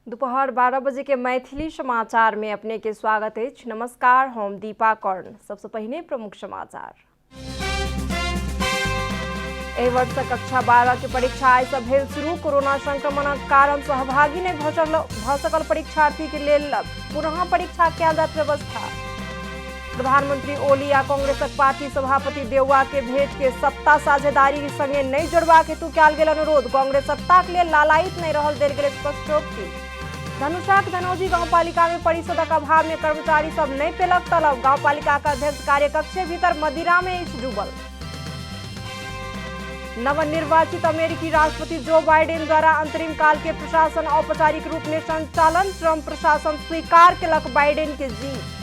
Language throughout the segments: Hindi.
दोपहर 12 बजे के मैथिली समाचार में अपने के स्वागत है। नमस्कार, हम दीपा कर्ण। सबसे पहले प्रमुख समाचार। एहि वर्ष कक्षा 12 के परीक्षा आइ सँ भेल शुरू। कोरोना संक्रमणक कारण सहभागी नहि भ सकल परीक्षार्थी के लेल पुनः परीक्षा कयल जायत व्यवस्था। प्रधानमंत्री ओली आ कांग्रेसक पार्टी सभापति देउवा के भेंट के सत्ता साझेदारी संगे नहीं जोड़बाक हेतु कयल गेल अनुरोध। कांग्रेस सत्ताक लेल लालायित नहीं रहल, देल गेल स्पष्टोक्ति। धनुषाक धनौजी गांवपालिका में परिषदक अभाव में कर्मचारी सब नहीं पेलक तलब। गांवपालिका का अध्यक्ष कार्यकक्ष भीतर मदिरा में अछि डूबल। नवनिर्वाचित अमेरिकी राष्ट्रपति जो बाइडेन द्वारा अंतरिम काल के प्रशासन औपचारिक रूप में संचालन। ट्रंप प्रशासन स्वीकार केलक बाइडेन के जीत।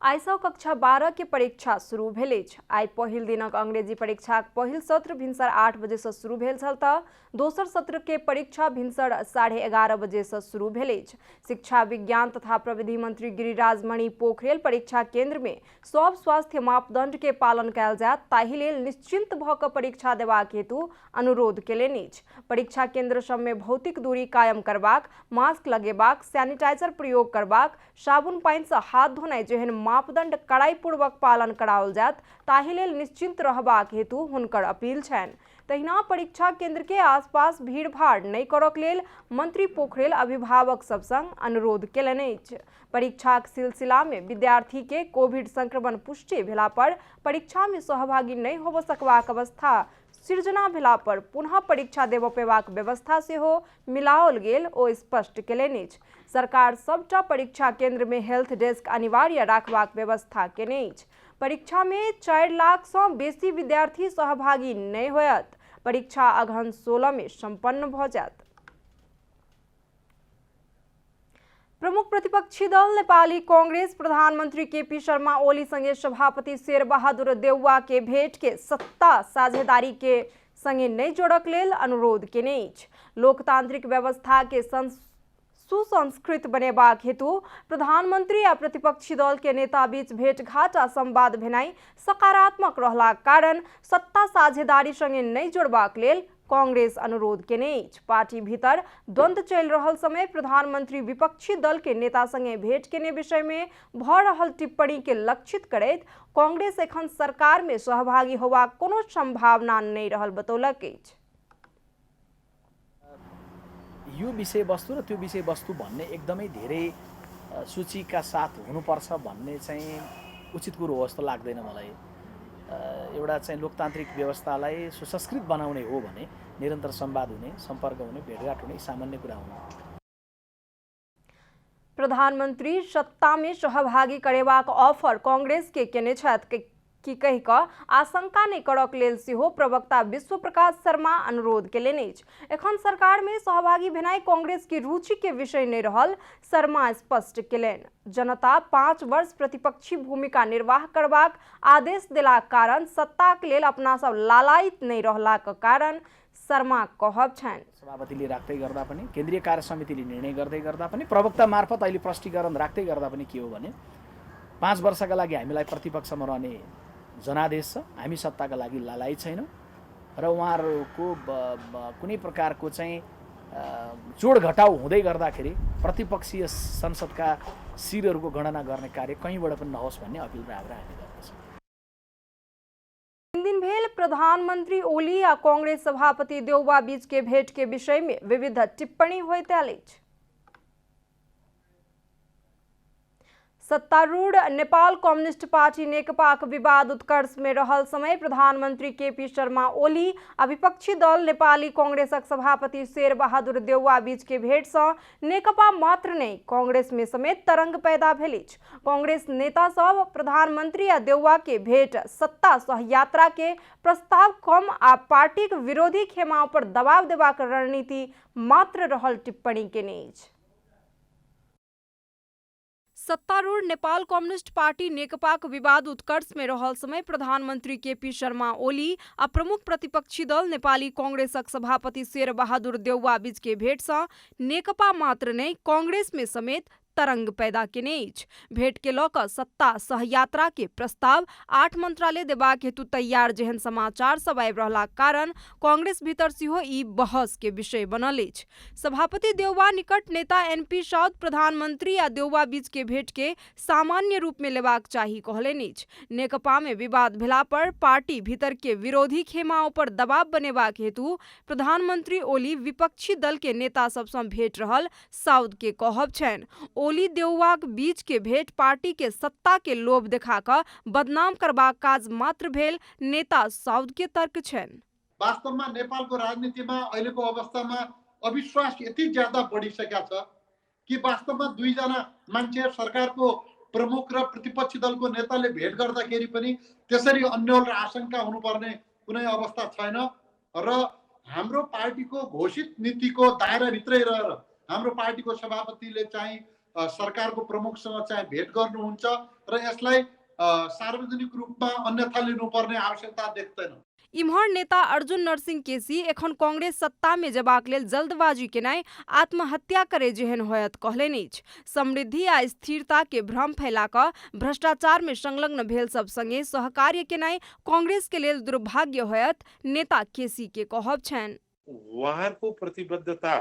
आइ सँ कक्षा 12 के परीक्षा शुरू भेल अछि। आइ पहिल दिनक अंग्रेजी परीक्षाक पहिल सत्र भिनसर 8 बजे से शुरू भेल छल तऽ दोसर सत्र के परीक्षा भिनसर 11:30 बजे से शुरू भेल अछि। शिक्षा विज्ञान तथा प्रविधि मंत्री गिरिराज मणि पोखरेल परीक्षा केंद्र में सब स्वास्थ्य मापदंड के पालन कयल जायत, ताहि लेल निश्चिंत भऽ कऽ परीक्षा देबाक हेतु अनुरोध केलनि अछि। परीक्षा केंद्र सब में भौतिक दूरी कायम करबाक, मास्क लगेबाक, सैनिटाइजर प्रयोग करबाक, साबुन पानि सँ हाथ धोनाइ जेहन मापदंड कड़ाई पूर्वक पालन कराओल जायत, ताहि लेल निश्चिंत रहबाक हेतु हुनकर अपील छनि। तहिना परीक्षा केंद्र के आसपास भीड़ भाड़ नहीं करक लेल मंत्री पोखरेल अभिभावक सब संग अनुरोध केलनि अछि। परीक्षाक सिलसिला में विद्यार्थी के कोविड संक्रमण पुष्टि भेला पर परीक्षा में सहभागी नहीं होब सकबाक अवस्था सृजना भेला पर पुनः परीक्षा देब पेबाक व्यवस्था सेहो मिलाओल गेल ओ स्पष्ट केलनि अछि। सरकार सबटा परीक्षा केंद्र में हेल्थ डेस्क अनिवार्य राखबाक व्यवस्था केने अछि। परीक्षा में 4 लाख सँ बेसी विद्यार्थी सहभागी नहीं होयत। परीक्षा अगहन 16 में संपन्न भ जायत। प्रमुख प्रतिपक्षी दल नेपाली कांग्रेस प्रधानमंत्री केपी शर्मा ओली संगे सभापति शेर बहादुर देउवा के भेंट के सत्ता साझेदारी के संगे नहीं जोड़क लेल अनुरोध केने अछि। लोकतांत्रिक व्यवस्था के सुसंस्कृत बनेबाक हेतु प्रधानमंत्री आ प्रतिपक्षी दल के नेता बीच भेंटघाट आ संवाद भेनाइ सकारात्मक रहलाक कारण सत्ता साझेदारी संगे नहीं जोड़बाक लेल कांग्रेस अनुरोध केने अछि। पार्टी भीतर द्वंद्व चलि रहल समय प्रधानमंत्री विपक्षी दल के नेता संगे भेंट केने विषय में भ रहल टिप्पणी के लक्षित करैत कांग्रेस एखन सरकार में सहभागी होबाक कोनो संभावना नहीं रहल बतौलक अछि। यो विषयवस्तु र त्यो विषयवस्तु भन्ने एकदमै धेरै सूचीका साथ हुनुपर्छ भन्ने चाहिँ उचित कुरो हो जस्तो लाग्दैन मलाई। एउटा चाहिँ लोकतान्त्रिक व्यवस्थालाई सुसंस्कृत बनाउने हो भने निरन्तर संवाद हुने, सम्पर्क हुने, भेटघाट हुने सामान्य कुरा हुन्। प्रधानमंत्री सत्ता में सहभागी करेबाक ऑफर कांग्रेस के केने छथि कि कहि कऽ आशंका नहीं करक लेल सेहो प्रवक्ता विश्व प्रकाश शर्मा अनुरोध केलनि अछि। एखन सरकार में सहभागी भेनाइ कांग्रेस की रुचि के विषय नहीं रहल, शर्मा स्पष्ट केलनि। जनता 5 वर्ष प्रतिपक्षी भूमिका निर्वाह करबाक आदेश देलाक कारण सत्ताक लेल अपना सब लालायित नहीं रहलाक कारण शर्मा कहब छन्। सभापतिले राख्दै गर्दा पनि, केन्द्रीय कार्य समितिले निर्णय गर्दै गर्दा पनि, प्रवक्ता मार्फत अहिले प्रष्टीकरण राख्दै गर्दा पनि के हो भने 5 वर्षका लागि हामीलाई प्रतिपक्षमा रहने जनादेश छ। हामी सत्ताका लागि लालायित छैनौँ र उहाँहरूको कुनै प्रकारको चाहिँ जोड घटाउ हुँदै गर्दाखेरि प्रतिपक्षीय संसदका सिरहरूको गणना गर्ने कार्य कहीँबाट पनि नहोस् भन्ने अपिल हाम्रो हामी गर्दछौँ। 3 दिन भेल प्रधानमंत्री ओली आ कांग्रेस सभापति देउवा बीच के भेंट के विषय में विविध टिप्पणी होइत आयल अछि। सत्तारूढ़ नेपाल कम्युनिस्ट पार्टी नेकपाक विवाद उत्कर्ष में रहल समय प्रधानमंत्री केपी शर्मा ओली आ विपक्षी दल नेपाली कांग्रेसक सभापति शेर बहादुर देउवा बीच के भेंट सँ नेकपा मात्र नहीं कांग्रेस में समेत तरंग पैदा भेल अछि। कांग्रेस नेता सब प्रधानमंत्री आ देउवा के भेंट सत्ता सहयात्रा के प्रस्ताव कम आ पार्टी के विरोधी खेमाओं पर दबाव देबाक रणनीति मात्र रहल टिप्पणी केने अछि। सत्तारूढ़ नेपाल कम्युनिस्ट पार्टी नेकपाक विवाद उत्कर्ष में रहल समय प्रधानमंत्री केपी शर्मा ओली आ प्रमुख प्रतिपक्षी दल नेपाली कांग्रेसक सभापति शेर बहादुर देउवा बीच के भेंट सँ नेकपा मात्र नहीं कांग्रेस में समेत तरंग पैदा केने अछि। भेट के लऽ कऽ सत्ता सहयात्रा के प्रस्ताव 8 मंत्रालय देबाक हेतु तैयार जेहन समाचार सब आबि रहलाक कारण कांग्रेस भीतर सेहो ई बहस के विषय बनल अछि। सभापति देउवा निकट नेता NP साउद प्रधानमंत्री आ देउवा बीच के भेट के सामान्य रूप में लेबाक चाही कहलनि अछि। नेकपा में विवाद भेला पर पार्टी भीतर के विरोधी खेमाओं पर दबाव बनेबाक हेतु प्रधानमंत्री ओली विपक्षी दल के नेता सबसँ भेट रहल साउद के कहब छनि। ओली देउवाक बीच के भेट पार्टी के सत्ता के लोभ देखा कऽ बदनाम करबाक काज मात्र भेल नेता साउद के तर्क छनि। वास्तवमा नेपालको राजनीतिमा अहिलेको अवस्थामा अविश्वास यति ज्यादा बढिसकेका छ कि वास्तवमा दुईजना मान्छे सरकारको प्रमुख र प्रतिपक्षी दलको नेताले भेट गर्दाखेरि पनि त्यसरी अन्यल र आशंका हुनुपर्ने कुनै अवस्था छैन र हाम्रो पार्टीको घोषित नीतिको दायराभित्रै रहेर हाम्रो पार्टीको सभापतिले चाहिँ सरकारको प्रमुखसँग चाहिँ भेट गर्नुहुन्छ र यसलाई सार्वजनिक रूपमा अन्यथा लिनुपर्ने आवश्यकता देख्दैन। इम्हर नेता अर्जुन नरसिंह केसी एखन कांग्रेस सत्ता में जेबाक लेल जल्दबाजी केनाइ आत्महत्या करे जेहन होयत कहलनि अछि। समृद्धि आ स्थिरता के भ्रम फैला कऽ भ्रष्टाचार में संलग्न भेल सब संगे सहकार्य केनाइ कांग्रेस के लेल दुर्भाग्य होयत नेता केसी के कहब छनि। उहाँहरूको प्रतिबद्धता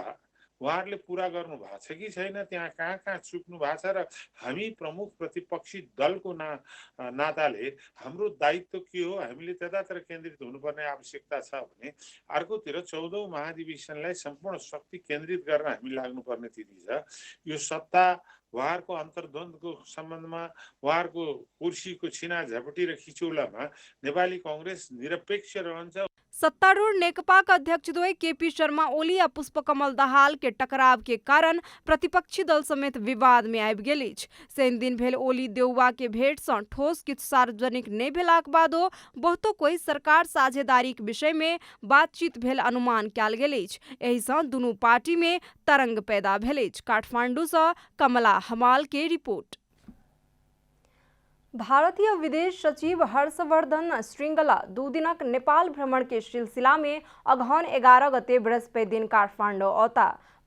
उहाँहरूले पूरा गर्नु भएको छ कि छैन, त्यहाँ कहाँ कहाँ चुक्नु भएको छ र हामी प्रमुख प्रतिपक्षी दलको नाताले हाम्रो दायित्व के हो, हामीले त्यतातिर केन्द्रित हुनुपर्ने आवश्यकता छ भने अर्कोतिर 14औं महाधिवेशनलाई सम्पूर्ण शक्ति केन्द्रित गर्न हामी लाग्नुपर्ने तिथि छ। यो सत्ता उहाँहरूको अन्तर्द्वन्द्वको सम्बन्धमा उहाँहरूको कुर्सीको छिना झपटी र खिचौलामा नेपाली कांग्रेस निरपेक्ष रहन्छ। सत्तारूढ़ नेकपा का अध्यक्षद्वय केपी शर्मा ओली आ पुष्पकमल दाहाल के टकराव के कारण प्रतिपक्षी दल समेत विवाद में आबि गेल अछि। शनि दिन भेल ओली देउवा के भेट सँ ठोस किछु सार्वजनिक नहि भेलाक बादो बहुतो कोई सरकार साझेदारीक विषय में बातचीत भेल अनुमान कयल गेल अछि। एहि सँ दुनू पार्टी में तरंग पैदा भेल अछि। काठमांडू सँ कमला हमाल के रिपोर्ट। भारतीय विदेश सचिव हर्षवर्धन श्रृंगला 2 दिनक नेपाल भ्रमण के सिलसिला में अगहन 11 गते बृहस्पति दिन काठमांडू औता।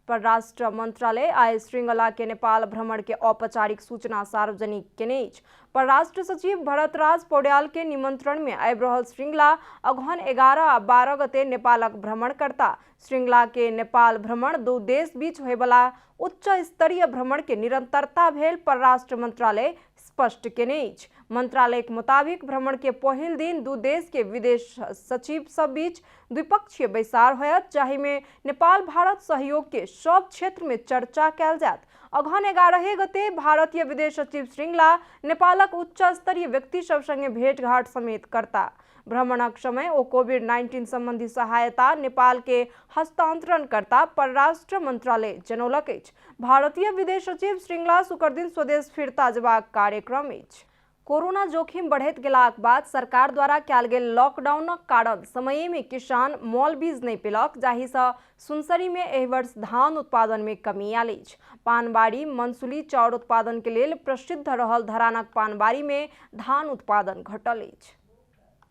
परराष्ट्र मंत्रालय आइ श्रृंगला के नेपाल भ्रमण के औपचारिक सूचना सार्वजनिक केने अछि। परराष्ट्र सचिव भरतराज पौड्याल के निमंत्रण में आबि रहल श्रृंगला अगहन 11 आ 12 गते नेपालक भ्रमण करता। श्रृंगला के नेपाल भ्रमण 2 देश बीच होयवला उच्च स्तरीय भ्रमण के निरंतरता भेल परराष्ट्र मंत्रालय स्पष्ट केने अछि। मंत्रालय के मुताबिक भ्रमण के पहिल दिन 2 देश के विदेश सचिव सब बीच द्विपक्षीय बैसार होयत, जाहि में नेपाल भारत सहयोग के सब क्षेत्र में चर्चा कयल जायत। अगहन 11 गते भारतीय विदेश सचिव श्रृंगला नेपालक उच्च स्तरीय व्यक्ति सब संगे भेंटघाट समेत करता। भ्रमणक समय ओ कोविड-19 संबंधी सहायता नेपाल के हस्तांतरण करता परराष्ट्र मंत्रालय जनौलक अछि। भारतीय विदेश सचिव श्रृंगला शुक्र दिन स्वदेश फिरता जेबाक कार्यक्रम अछि। कोरोना जोखिम बढ़ैत गेलाक बाद सरकार द्वारा कयल गेल लॉकडाउनक कारण समय में किसान मॉल बीज नहीं पेलक, जाहि सँ सुनसरी में एहि वर्ष धान उत्पादन में कमी आयल अछि। पानबाड़ी मंसूली चाउर उत्पादन के लेल प्रसिद्ध रहल धरानक पानबाड़ी में धान उत्पादन घटल अछि।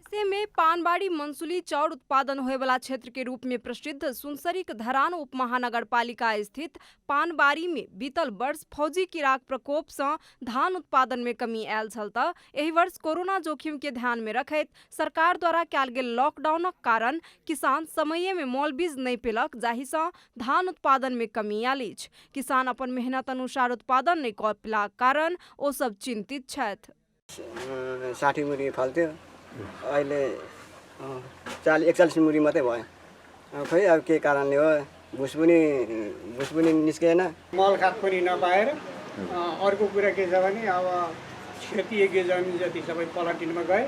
ऐसे में पानबाड़ी मंसूली चाउर उत्पादन होय वाला क्षेत्र के रूप में प्रसिद्ध सुनसरी के धरान उप महानगर पालिका स्थित पानबाड़ी में बीतल वर्ष फौजी कीड़ाक प्रकोप से धान उत्पादन में कमी आयल छल त एहि वर्ष कोरोना जोखिम के ध्यान में रखैत सरकार द्वारा कयल गेल लॉकडाउनक कारण किसान समय में मॉल बीज नहीं पेलक, जाहि सँ धान उत्पादन में कमी आयल अछि। किसान अपन मेहनत अनुसार उत्पादन नहीं कऽ पेलाक कारण ओ सब चिंतित छथि। 60 मुरी फल्थ्यो, अहिले 41 मुरी मात्रै भयो। खै अब के कारणले हो, भुस पनि निस्केन, मल खाद पनि नपाएर। अर्को कुरा के छ भने अब खेती योग्य जमिन जति सबै पलटिनमा गए,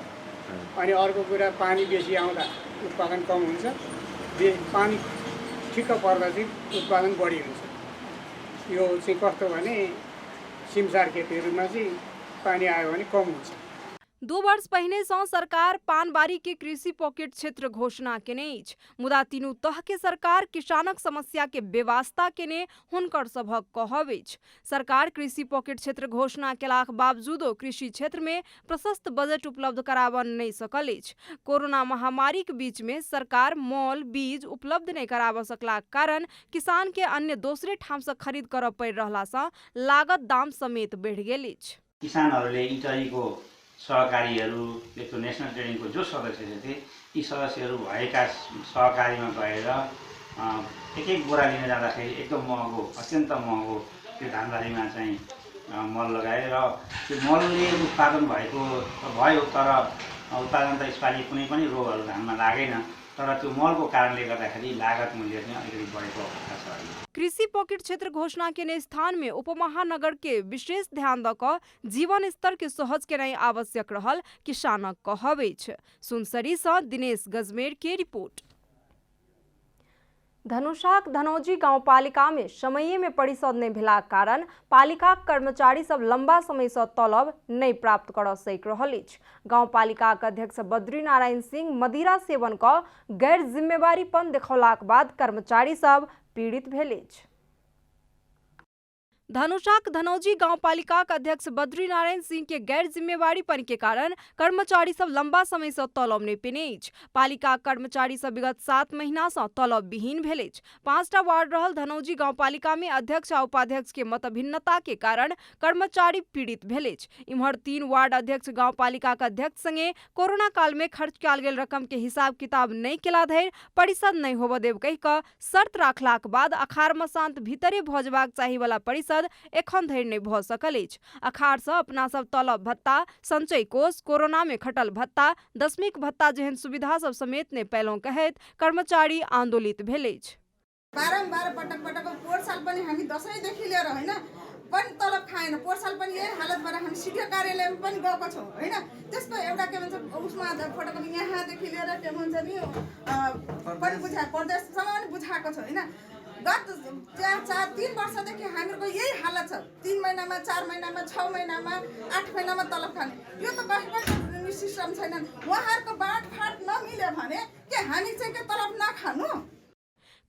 अनि अर्को कुरा पानी बेसी आउँदा उत्पादन कम हुन्छ, पानी ठिक्क पर्दा चाहिँ उत्पादन बढी हुन्छ। यो चाहिँ कस्तो भने सिमसार खेतीहरूमा चाहिँ पानी आयो भने कम हुन्छ। दू वर्ष पहिने सँ सरकार पानबारी के कृषि पॉकेट क्षेत्र घोषणा केने अछि, मुदा तीनू तह के सरकार किसानक समस्या के बेवास्ता केने हुनकर सभक कहब अछि। सरकार कृषि पॉकेट क्षेत्र घोषणा केलाक बावजूदो कृषि क्षेत्र में प्रशस्त बजट उपलब्ध कराबऽ नहि सकल अछि। कोरोना महामारी के बीच में सरकार मॉल बीज उपलब्ध नहीं कराबऽ सकलाक कारण किसान के अन्य दोसरे ठाम से खरीद करऽ पड़ि रहला सँ लागत दाम समेत बढ़ि गेल अछि। किसानहरूले इन्टरीको सहकारीहरू नेसनल ट्रेडिङको जो सदस्य थिए यी सदस्यहरू भएका सहकारीमा गएर एक बोरा लिन जाँदाखेरि एकदम महँगो, अत्यन्त महँगो त्यो धानबारीमा चाहिँ मल लगाए र त्यो मलले उत्पादन भयो तर उत्पादन त यसपालि कुनै पनि रोगहरू धानमा लागेन, तर त्यो मलको कारणले गर्दाखेरि लागत मूल्य चाहिँ अलिकति बढेको अवस्था छ। कृषि पॉकेट क्षेत्र घोषणा के स्थान में उपमहानगर के विशेष ध्यान दऽ जीवन स्तर के सहज केनाइ आवश्यक रहल किसानक कहब अछि। सुनसरी सँ दिनेश गजमेर के रिपोर्ट। धनुषाक धनौजी गाउँपालिका में समय में परिशोध नहीं भेलाक कारण पालिका कर्मचारी सब लंबा समय से तलब नहीं प्राप्त कर सक रहल अछि। गाउँपालिका अध्यक्ष बद्रीनारायण सिंह मदिरा सेवन क गैर जिम्मेवारीपन देखौलाक बाद कर्मचारी सब पीड़ित भेल अछि। धनुषाक धनौजी गाउँपालिका अध्यक्ष बद्रीनारायण सिंह के गैर जिम्मेवारीपन के कारण कर्मचारी सब लंबा समय से तलब नहीं पेने अछि। पालिका कर्मचारी सब विगत 7 महीना से तलब विहीन भेल अछि। 5टा वार्ड रहल धनौजी गाउँपालिका में अध्यक्ष आ उपाध्यक्ष के मतभिन्नता के कारण कर्मचारी पीड़ित भेल अछि। इम्हर 3 वार्ड अध्यक्ष गाउँपालिका अध्यक्ष संगे कोरोना काल में खर्च कयल गेल रकम के हिसाब किताब नहीं केला धरि परिशोध नहीं होबऽ देब कहि कऽ शर्त राखलाक बाद अखाड़ मसांत भीतरे भऽ जेबाक चाही वाला परिशोध एखन धरि नहीं भऽ सकल अछि। अखाड़ सँ अपना सब तलब भत्ता, संचय कोष, कोरोना में खटल भत्ता, दशमिक भत्ता जेहन सुविधा सब समेत नहीं पैलौं कहैत कर्मचारी आंदोलित भेल अछि। बारम्बार पटक पोहोर साल पनि हामी दशैंदेखि लिएर हैन पनि तलब खाएन। पोहोर साल पनि यही हालतबाट हामी सिडिओ कार्यालयमा पनि गएको छौँ हैन। त्यसको एउटा के भन्छ उसमा फोटोकपी यहाँदेखि लिएर के भन्छ नि पनि बुझा प्रदेशसम्म पनि बुझाएको छ हैन। गत 3 वर्षदेखि हामीहरूको यही हालत छ। 3 महिनामा, 4 महिनामा, 6 महिनामा, 8 महिनामा तलब खाने। यो त कहीँ पनि सिस्टम छैन। उहाँहरूको बाँडफाँड नमिल्यो भने के हामी चाहिँ के तलब नखानु?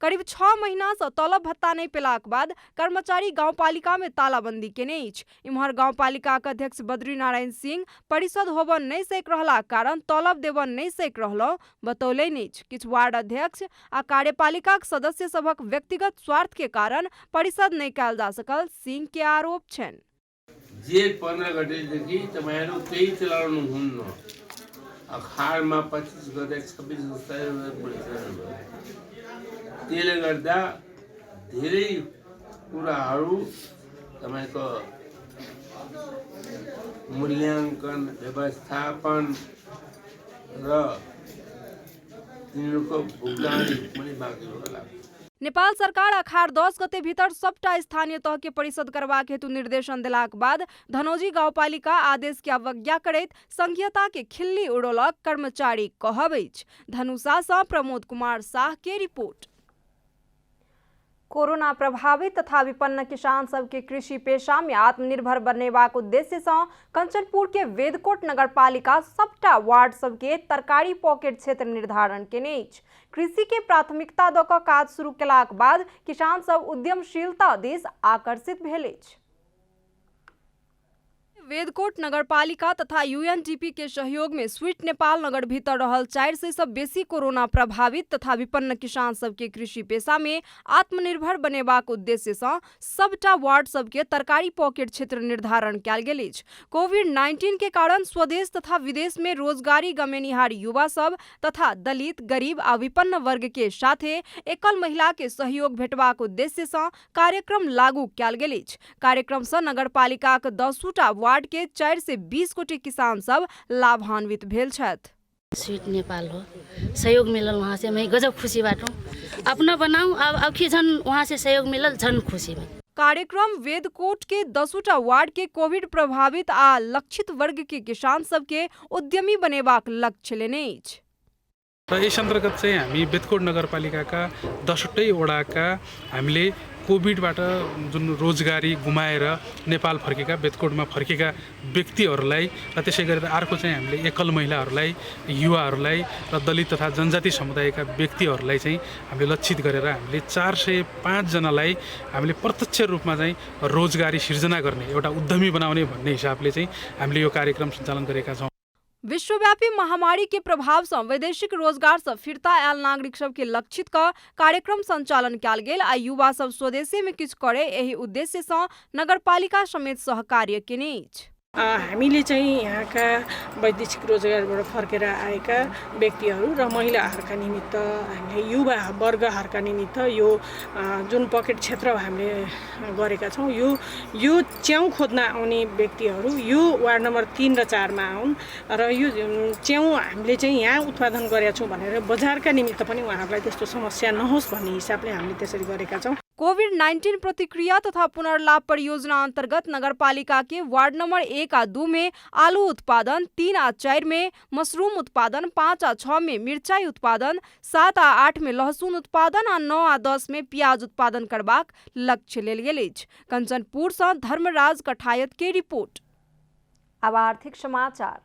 करीब 6 महीना से तलब भत्ता नहीं पेलाक बाद कर्मचारी गाउँपालिका में तालाबंदी केने अछि। इम्हर गाउँपालिका अध्यक्ष बद्रीनारायण सिंह परिशोध होबऽ नहीं सक रहलाक कारण तलब देबऽ नहीं सक रहलौ बतौलनि अछि। किछु वार्ड अध्यक्ष आ कार्यपालिका सदस्य सभक व्यक्तिगत स्वार्थ के कारण परिशोध नहीं कयल जा सकल सिंह के आरोप छन्। जेठ 15 गतेदेखि तपाईहरु केही चलाउनु हुन्न। अखारमा 25 गते 26 गते त्यसले गर्दा धेरै कुराहरू तपाईको मूल्याङ्कन, व्यवस्थापन र तिनीहरूको भुक्तानी पनि बाँकी होला। नेपाल सरकार अखाड़ 10 गते भीतर सबटा स्थानीय तह के परिशोध करबाक हेतु निर्देशन देलाक बाद धनौजी गाउँपालिका आदेश के अवज्ञा करैत संघीयता के खिल्ली उड़ौलक कर्मचारी कहब अछि। धनुषा सँ प्रमोद कुमार शाह के रिपोर्ट। कोरोना प्रभावित तथा विपन्न किसान सब के कृषि पेशा में आत्मनिर्भर बनेबाक उद्देश्य से कंचनपुर के वेदकोट नगरपालिका सबटा वार्ड सब के तरकारी पॉकेट क्षेत्र निर्धारण केने अछि। कृषि के प्राथमिकता दऽ कऽ काज शुरू केलाक बाद किसान सब उद्यमशीलता दिस आकर्षित भेल अछि। वेदकोट नगरपालिका तथा यूएनडीपी के सहयोग में स्वीट नेपाल नगर भीतर रहल 400 से बेसी कोरोना प्रभावित तथा विपन्न किसान सब के कृषि पेशा में आत्मनिर्भर बनेबाक उद्देश्य से सबटा वार्ड सब के तरकारी पॉकेट क्षेत्र निर्धारण कयल गेल अछि। कोविड-19 के कारण स्वदेश तथा विदेश में रोजगारी गमेनिहार युवा सब तथा दलित, गरीब आ विपन्न वर्ग के साथे एकल महिला के सहयोग भेटबाक उद्देश्य से कार्यक्रम लागू कयल गेल अछि। कार्यक्रम से नगरपालिका के 10टा वार्ड के 4 से 20 कोटी किसान सब लाभान्वित भेल छथि। स्वीट नेपाल हो, सहयोग मिलल वहाँ से मैं गजब खुशी बाटूं। अपना बनाऊं अब की झन वहाँ से सहयोग मिलल झन खुशी में। कार्यक्रम वेदकोट के 10टा वार्ड के कोविड प्रभावित आ लक्षित वर्ग के किसान सब के उद्यमी बनेबाक लक्ष्य लेने अछि। र यस अन्तर्गत चाहिँ हामी वेदकोट नगरपालिकाका 10वटै वडाका हामीले कोभिडबाट जुन रोजगारी गुमाएर नेपाल फर्केका बेतकोटमा फर्केका व्यक्तिहरूलाई र त्यसै गरेर अर्को चाहिँ हामीले एकल महिलाहरूलाई युवाहरूलाई र दलित तथा जनजाति समुदायका व्यक्तिहरूलाई चाहिँ हामीले लक्षित गरेर हामीले 405 जनालाई हामीले प्रत्यक्ष रूपमा चाहिँ रोजगारी सिर्जना गर्ने एउटा उद्यमी बनाउने भन्ने हिसाबले चाहिँ हामीले यो कार्यक्रम सञ्चालन गरेका छौँ। विश्वव्यापी महामारी के प्रभाव से वैदेशिक रोजगार से फिरता आयल नागरिक सब के लक्षित का कार्यक्रम संचालन कयल गेल आ युवा सब स्वदेशी में किछु करे यही उद्देश्य से नगरपालिका समेत सहकार्य केने अछि। हामीले चाहिँ यहाँका वैदेशिक रोजगारबाट फर्केर आएका व्यक्तिहरू र महिलाहरूका निमित्त हामीले युवा वर्गहरूका निमित्त यो जुन पकेट क्षेत्र हामीले गरेका छौँ यो च्याउ खोज्न आउने व्यक्तिहरू यो वार्ड नम्बर 3 र 4 मा आउन् र यो च्याउ हामीले चाहिँ यहाँ उत्पादन गरेका छौँ भनेर बजारका निमित्त पनि उहाँहरूलाई त्यस्तो समस्या नहोस् भन्ने हिसाबले हामीले त्यसरी गरेका छौँ। कोविड-19 प्रतिक्रिया तथा पुनर्लाभ परियोजना अंतर्गत नगरपालिका के वार्ड नंबर 1 आ 2 में आलू उत्पादन, 3 आ 4 में मशरूम उत्पादन, 5 आ 6 में मिर्चाई उत्पादन, 7 आ 8 में लहसुन उत्पादन आ 9 आ 10 में प्याज उत्पादन करबाक लक्ष्य लेल गेल अछि। कंचनपुर से धर्मराज कठायत के रिपोर्ट। अब आर्थिक समाचार।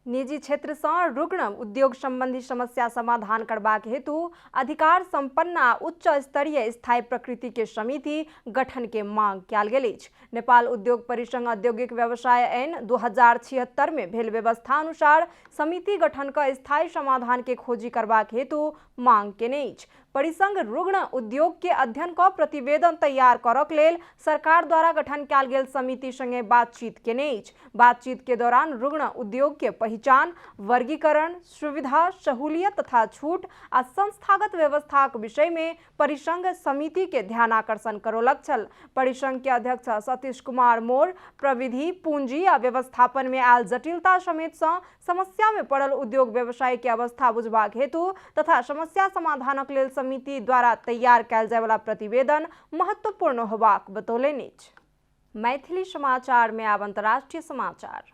निजी क्षेत्र से रुग्ण उद्योग संबंधी समस्या समाधान करबाक हेतु अधिकार संपन्न आ उच्च स्तरीय स्थायी प्रकृति के समिति गठन के मांग कयल गेल अछि। नेपाल उद्योग परिसंघ औद्योगिक व्यवसाय ऐन 2076 में भेल व्यवस्था अनुसार समिति गठन का स्थायी समाधान के खोजी करबाक हेतु मांग केने अछि। परिसंघ रुग्ण उद्योग के अध्ययन का प्रतिवेदन तैयार करक लेल सरकार द्वारा गठन कयल गेल समिति संगे बातचीत केने अछि। बातचीत के दौरान रुग्ण उद्योग के पहचान, वर्गीकरण, सुविधा, सहूलियत तथा छूट आ संस्थागत व्यवस्था के विषय में परिसंघ समिति के ध्यानाकर्षण करौलक छल। परिसंघ के अध्यक्ष सतीश कुमार मोर प्रविधि, पूंजी आ व्यवस्थापन में आयल जटिलता समेत समस्या में पड़ल उद्योग व्यवसाय के अवस्था बुझबाक हेतु तथा समस्या समाधानक लेल समिति द्वारा तैयार कयल जाय वाला प्रतिवेदन महत्वपूर्ण होबाक बतौलनि अछि। मैथिली समाचार में आब अंतर्राष्ट्रीय समाचार।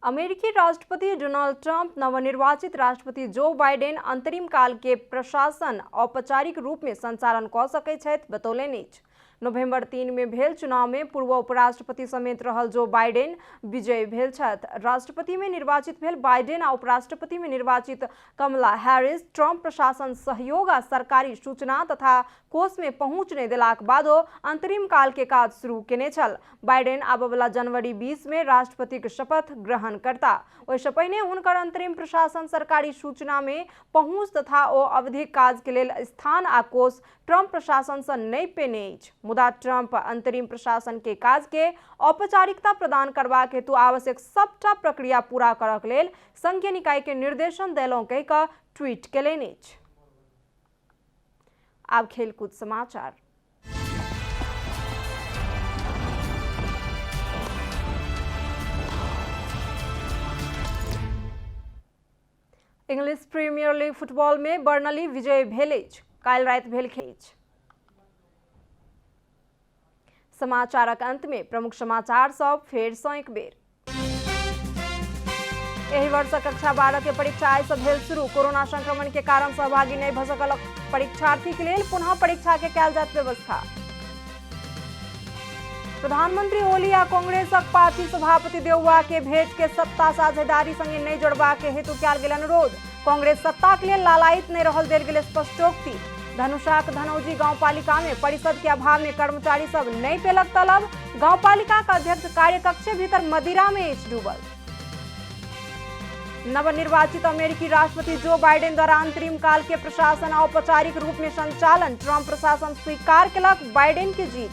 अमेरिकी राष्ट्रपति डोनाल्ड ट्रंप नवनिर्वाचित राष्ट्रपति जो बाइडेन अंतरिम काल के प्रशासन औपचारिक रूप में संचालन क सकैत छथि बतौलनि अछि। नवंबर 3 में भेल चुनाव में पूर्व उपराष्ट्रपति समेत रहल जो बाइडेन विजयी भेल छथि। राष्ट्रपति में निर्वाचित भेल बाइडेन आ उपराष्ट्रपति में निर्वाचित कमला हैरिस ट्रंप प्रशासन सहयोग आ सरकारी सूचना तथा कोष में पहुंच नहीं देलाक बादो अंतरिम काल के काज शुरू केने छल। बाइडेन आबय वाला जनवरी 20 में राष्ट्रपति के शपथ ग्रहण करता। ओहिसँ पहिने हुनकर अंतरिम प्रशासन सरकारी सूचना में पहुंच तथा ओ अवधि काज के लेल स्थान आ कोष ट्रंप प्रशासन से नहीं पेने अछि। मुदा ट्रंप अंतरिम प्रशासन के काज के औपचारिकता प्रदान करबाक हेतु आवश्यक सबटा प्रक्रिया पूरा करक लेल संघीय निकाय के निर्देशन देलहुं कहि कऽ ट्वीट केलनि अछि। आब खेलकूद समाचार। इंग्लिश प्रीमियर लीग फुटबॉल में बर्नली विजयी भेल अछि। काल्हि राति भेल खेल अछि। समाचारक अंत में प्रमुख समाचार सब फेर सँ एक बेर। एहि वर्ष कक्षा 12 के परीक्षा आइ सँ भेल शुरू। कोरोना संक्रमण के कारण सहभागी नहीं भऽ सकल परीक्षार्थी के लेल पुनः परीक्षा के कयल जायत व्यवस्था। प्रधानमंत्री ओली आ कांग्रेसक पार्टी सभापति देउवा के भेंट के सत्ता साझेदारी संगे नहीं जोड़बा के हेतु कयल गेल अनुरोध। कांग्रेस सत्ता के लेल लालायित नहीं रहल देल गेल स्पष्टोक्ति। धनुषाक धनौजी गांवपालिका में परिषद के अभाव में कर्मचारी सब नहीं पेलक तलब। गांवपालिका का अध्यक्ष कार्यकक्ष भीतर मदिरा में अछि डूबल। नवनिर्वाचित अमेरिकी राष्ट्रपति जो बाइडेन द्वारा अंतरिम काल के प्रशासन औपचारिक रूप में संचालन। ट्रंप प्रशासन स्वीकार केलक बाइडेन की जीत।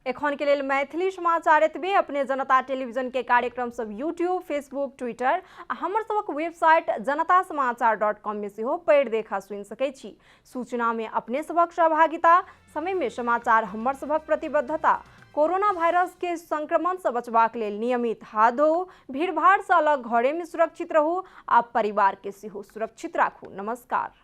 एखन के लेल मैथिली समाचार एतबे। अपने जनता टेलीविजन के कार्यक्रम सब यूट्यूब, फेसबुक, ट्विटर आ हमर सबक वेबसाइट janatasamaachar.com में सेहो पढ़ि देखा सुनि सकै छी। सूचना में अपने सबक सहभागिता, समय में समाचार हमर सबक प्रतिबद्धता। कोरोना वायरस के संक्रमण से बचबाक लेल नियमित हाथ धोऊ, भीड़ भाड़ से अलग घरे में सुरक्षित रहू आ परिवार के सेहो सुरक्षित राखू। नमस्कार।